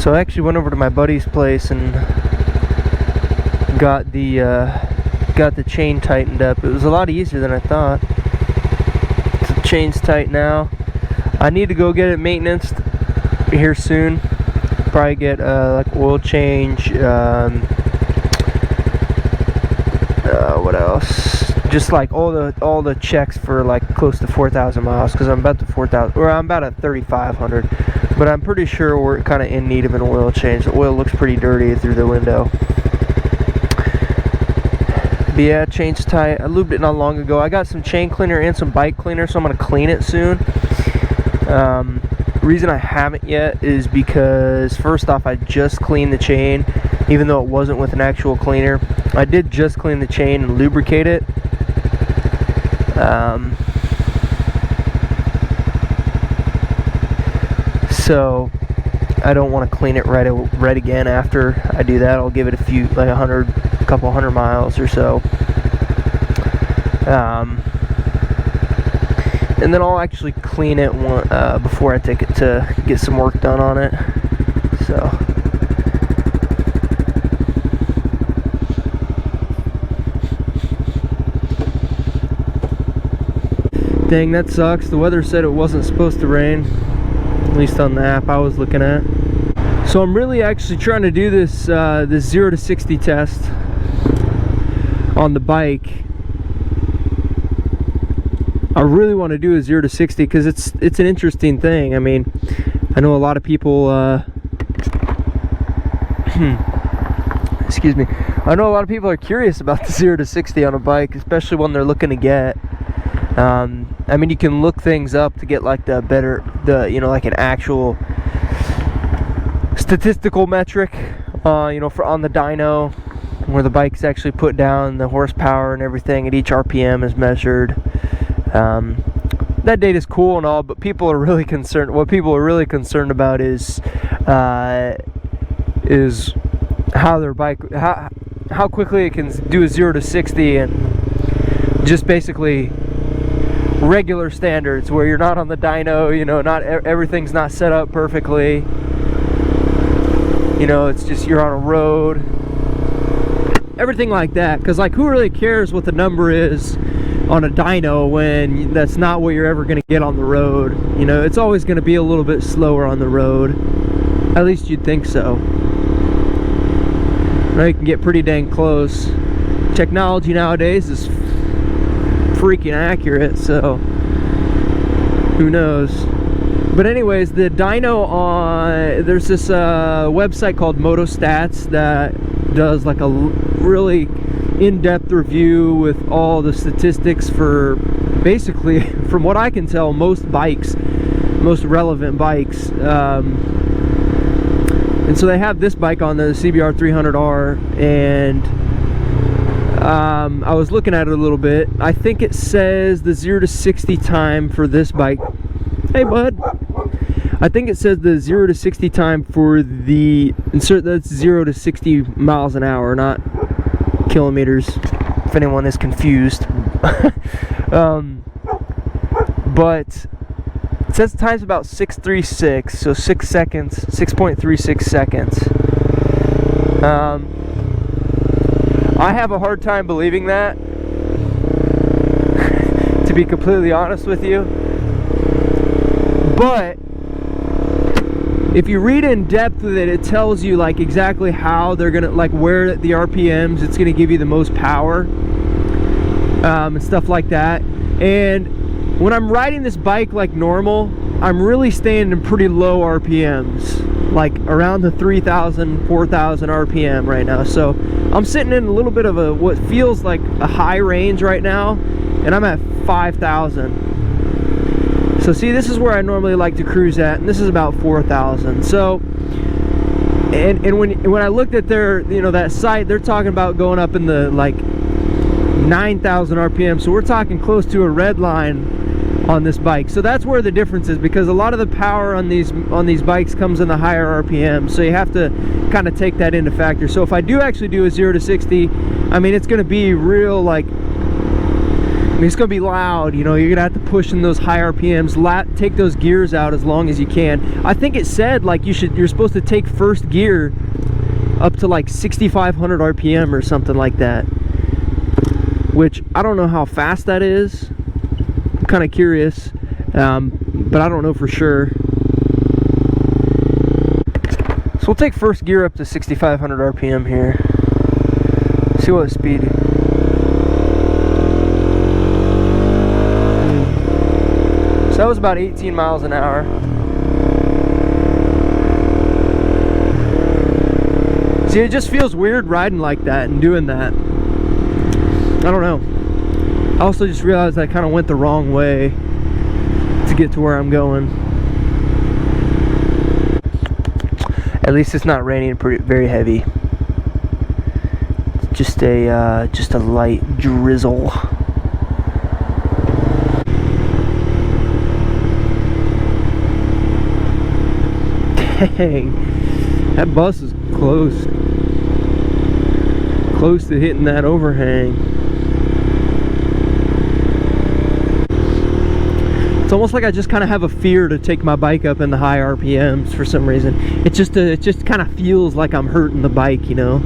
So I actually went over to my buddy's place and got the chain tightened up. It was a lot easier than I thought. So the chain's tight now. I need to go get it maintenanced here soon. Probably get like oil change. What else? Just like all the checks for like close to 4,000 miles, because I'm about to 4,000, or I'm about at 3,500. But I'm pretty sure we're kind of in need of an oil change. The oil looks pretty dirty through the window. But yeah, chain's tight. I lubed it not long ago. I got some chain cleaner and some bike cleaner, so I'm gonna clean it soon. Reason I haven't yet is because first off, I just cleaned the chain, even though it wasn't with an actual cleaner. I did just clean the chain and lubricate it. So I don't want to clean it right again after I do that. I'll give it a few, like a couple hundred miles or so. And then I'll actually clean it before I take it to get some work done on it. So dang, that sucks. The weather said it wasn't supposed to rain, at least on the app I was looking at. So I'm really actually trying to do this 0 to 60 test on the bike. I really want to do a 0 to 60 because it's an interesting thing. I mean, I know a lot of people excuse me. I know a lot of people are curious about the 0 to 60 on a bike, especially when they're looking to get I mean, you can look things up to get like like an actual statistical metric, for on the dyno, where the bike's actually put down, the horsepower and everything at each RPM is measured. That data is cool and all, but people are really concerned. What people are really concerned about is how their bike, how quickly it can do a 0 to 60, and just basically regular standards where you're not on the dyno, not everything's not set up perfectly. It's just you're on a road, everything like that. Because like, who really cares what the number is on a dyno when that's not what you're ever going to get on the road? It's always going to be a little bit slower on the road. At least you'd think so. Now you can get pretty dang close. Technology nowadays is freaking accurate, so who knows. But anyways, the dyno there's this website called MotoStats that does like a really in-depth review with all the statistics for basically, from what I can tell, most relevant bikes. And so they have this bike on the CBR300R, and I was looking at it a little bit. I think it says the 0 to 60 time for this bike. Hey bud. I think it says the 0 to 60 time for the insert, that's 0 to 60 miles an hour, not kilometers, if anyone is confused. But it says the time's about 6:36, so 6 seconds, 6.36 seconds. I have a hard time believing that, to be completely honest with you. But if you read in depth with it, it tells you like exactly how they're gonna, like where the RPMs it's gonna give you the most power, and stuff like that. And when I'm riding this bike like normal, I'm really staying in pretty low RPMs, like around the 3,000, 4,000 RPM right now. So I'm sitting in a little bit of what feels like a high range right now, and I'm at 5,000. So see, this is where I normally like to cruise at, and this is about 4,000. So, and when I looked at their, that site, they're talking about going up in the like 9,000 RPM. So we're talking close to a red line on this bike. So that's where the difference is, because a lot of the power on these bikes comes in the higher RPM. So you have to kind of take that into factor. So if I do actually do a 0 to 60, I mean, it's going to be real, like, mean, it's gonna be loud, you know. You're gonna have to push in those high RPMs, take those gears out as long as you can. I think it said like you're supposed to take first gear up to like 6,500 RPM or something like that, which I don't know how fast that is. I'm kind of curious, but I don't know for sure. So we'll take first gear up to 6,500 RPM here. See what speed. So that was about 18 miles an hour. See, it just feels weird riding like that and doing that. I don't know. I also just realized I kind of went the wrong way to get to where I'm going. At least it's not raining very heavy. It's just a light drizzle. Dang, that bus is close to hitting that overhang. It's almost like I just kind of have a fear to take my bike up in the high RPMs for some reason. It just kind of feels like I'm hurting the bike, you know.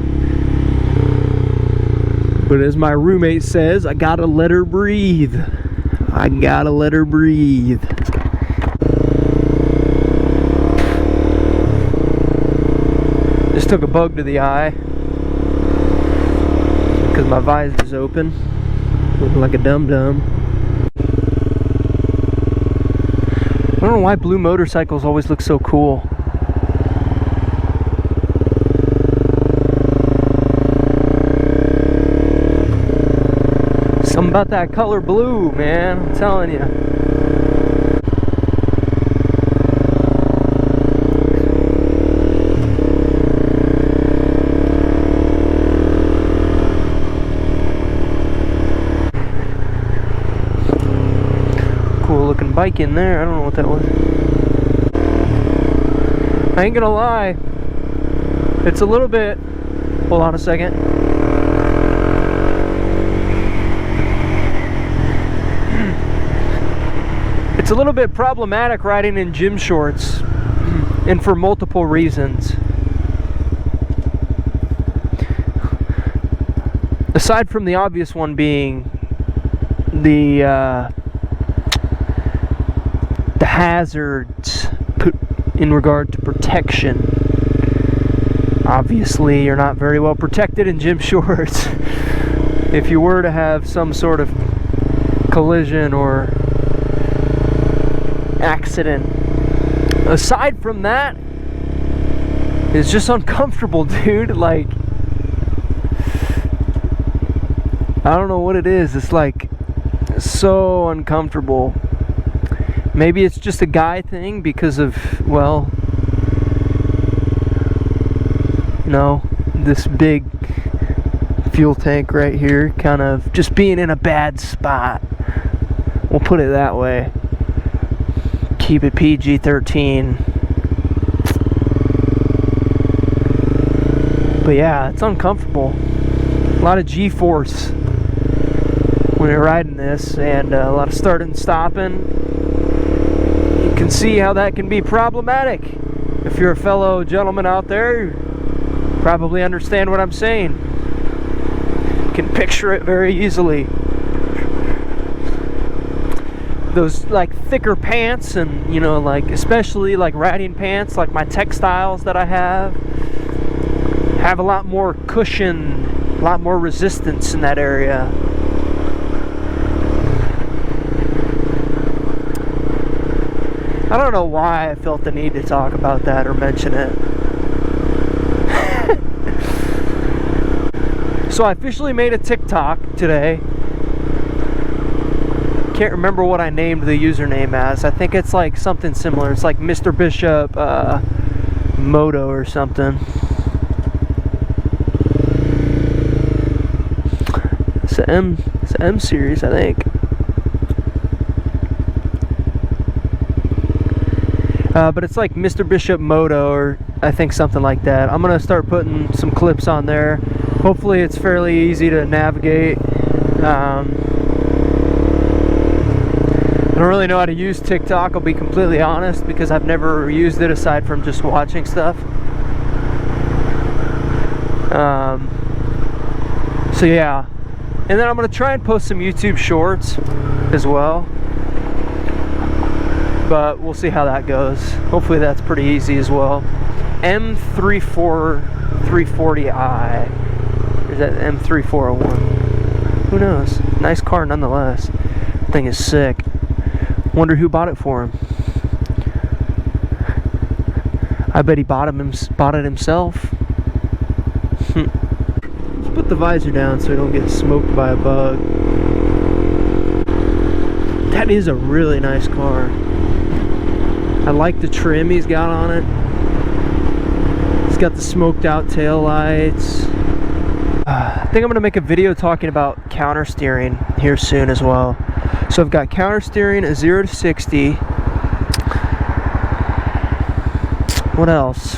But as my roommate says, I gotta let her breathe. I gotta let her breathe. Just took a bug to the eye because my visor's open, looking like a dum-dum. I don't know why blue motorcycles always look so cool. Something about that color blue, man, I'm telling you. Looking bike in there. I don't know what that was. I ain't gonna lie, it's a little bit, hold on a second. It's a little bit problematic riding in gym shorts, and for multiple reasons. Aside from the obvious one being the hazards in regard to protection. Obviously, you're not very well protected in gym shorts. If you were to have some sort of collision or accident. Aside from that, it's just uncomfortable, dude. Like, I don't know what it is. It's like so uncomfortable. Maybe it's just a guy thing because of, well, you know, this big fuel tank right here kind of just being in a bad spot. We'll put it that way. Keep it PG-13. But yeah, it's uncomfortable. A lot of G-force when you're riding this, and a lot of starting and stopping. You can see how that can be problematic. If you're a fellow gentleman out there, you probably understand what I'm saying. You can picture it very easily. Those like thicker pants, and you know, like especially like riding pants, like my textiles that I have a lot more cushion, a lot more resistance in that area. I don't know why I felt the need to talk about that or mention it. So I officially made a TikTok today. Can't remember what I named the username as. I think it's like something similar. It's like Mr. Bishop Moto or something. It's an M series, I think. But it's like Mr. Bishop Moto, or I think something like that. I'm gonna start putting some clips on there. Hopefully it's fairly easy to navigate. I don't really know how to use TikTok, I'll be completely honest, because I've never used it aside from just watching stuff. So yeah, and then I'm gonna try and post some YouTube shorts as well, but we'll see how that goes. Hopefully that's pretty easy as well. M340i, or is that M3401? Who knows? Nice car nonetheless. Thing is sick. Wonder who bought it for him. I bet he bought it himself. Let's put the visor down so we don't get smoked by a bug. That is a really nice car. I like the trim he's got on it. It's got the smoked out tail lights. I think I'm going to make a video talking about counter steering here soon as well. So I've got counter steering at 0 to 60. What else?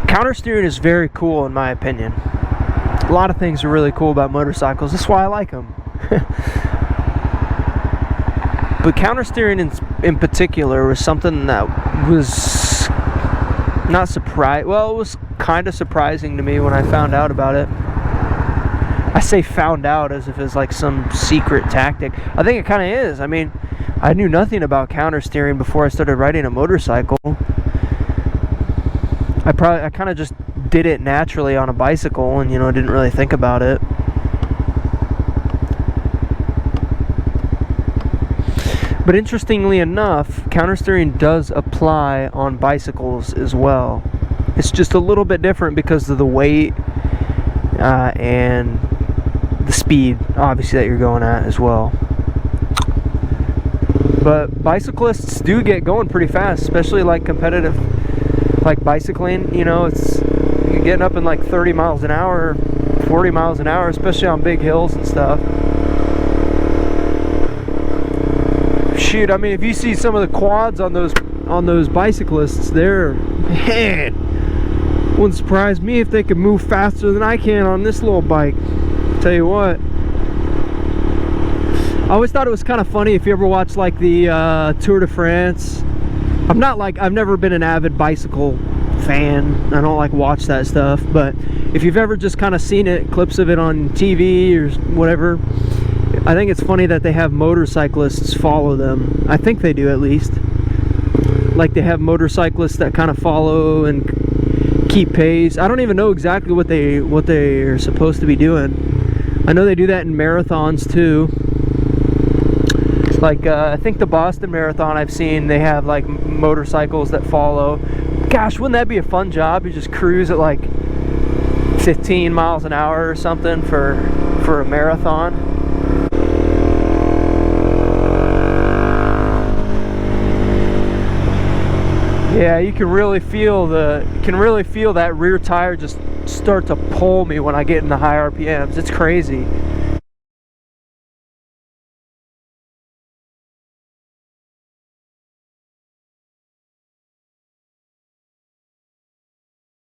Counter steering is very cool in my opinion. A lot of things are really cool about motorcycles. That's why I like them. But counter steering in particular was something that was not surprising. Well, it was kind of surprising to me when I found out about it. I say found out as if it's like some secret tactic. I think it kind of is. I mean, I knew nothing about counter steering before I started riding a motorcycle. I kind of just did it naturally on a bicycle and, you know, didn't really think about it. But interestingly enough, counter steering does apply on bicycles as well. It's just a little bit different because of the weight and the speed, obviously, that you're going at as well. But bicyclists do get going pretty fast, especially like competitive, like bicycling. You know, you're getting up in like 30 miles an hour, 40 miles an hour, especially on big hills and stuff. Shoot, I mean, if you see some of the quads on those bicyclists, they're, man, wouldn't surprise me if they could move faster than I can on this little bike. Tell you what, I always thought it was kind of funny if you ever watch like the Tour de France. I've never been an avid bicycle fan. I don't like watch that stuff, but if you've ever just kind of seen it, clips of it on TV or whatever, I think it's funny that they have motorcyclists follow them. I think they do, at least. Like they have motorcyclists that kind of follow and keep pace. I don't even know exactly what they are supposed to be doing. I know they do that in marathons too. Like I think the Boston Marathon I've seen, they have like motorcycles that follow. Gosh, wouldn't that be a fun job? You just cruise at like 15 miles an hour or something for a marathon. Yeah, you can really feel that rear tire just start to pull me when I get in the high RPMs. It's crazy.